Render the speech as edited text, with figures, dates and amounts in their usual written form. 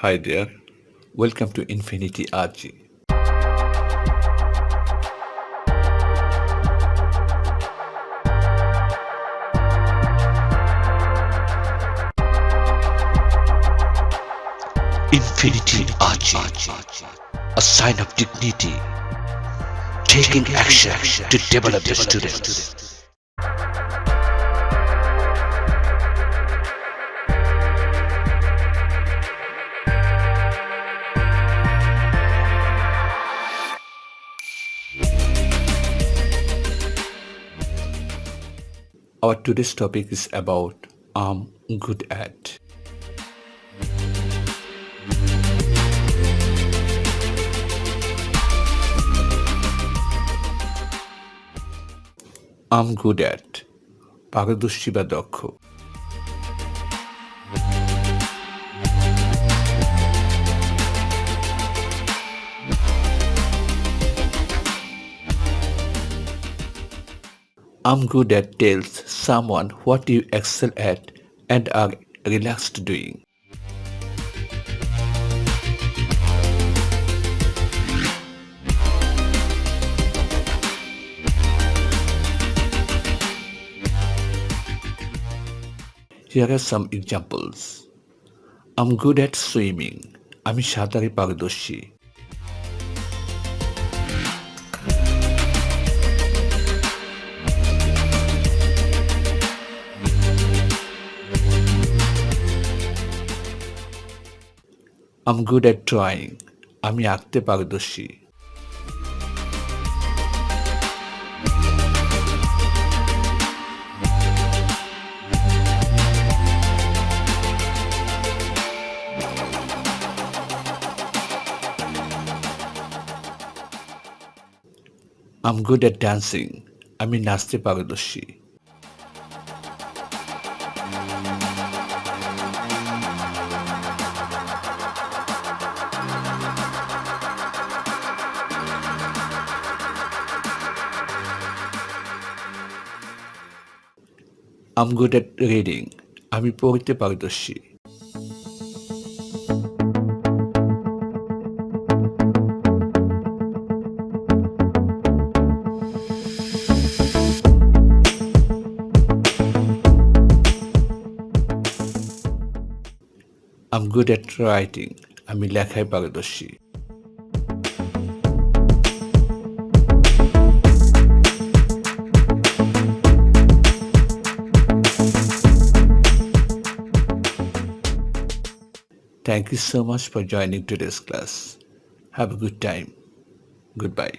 Hi there, welcome to Infinity Ahzee. Infinity Ahzee, a sign of dignity, taking action to develop the students. Our today's topic is about I'm good at. I'm good at পারদর্শী বা দক্ষ। I'm good at tells someone what you excel at and are relaxed doing. Here are some examples. I'm good at swimming. আমি সাঁতারে পারদর্শী। I'm good at drawing. আমি আঁকতে পারদর্শী। I'm good at dancing. আমি নাচতে পারদর্শী। I'm good at reading. আমি পড়তে পারদর্শী। I'm good at writing. আমি লেখায় পারদর্শী। Thank you so much for joining today's class. Have a good time. Goodbye.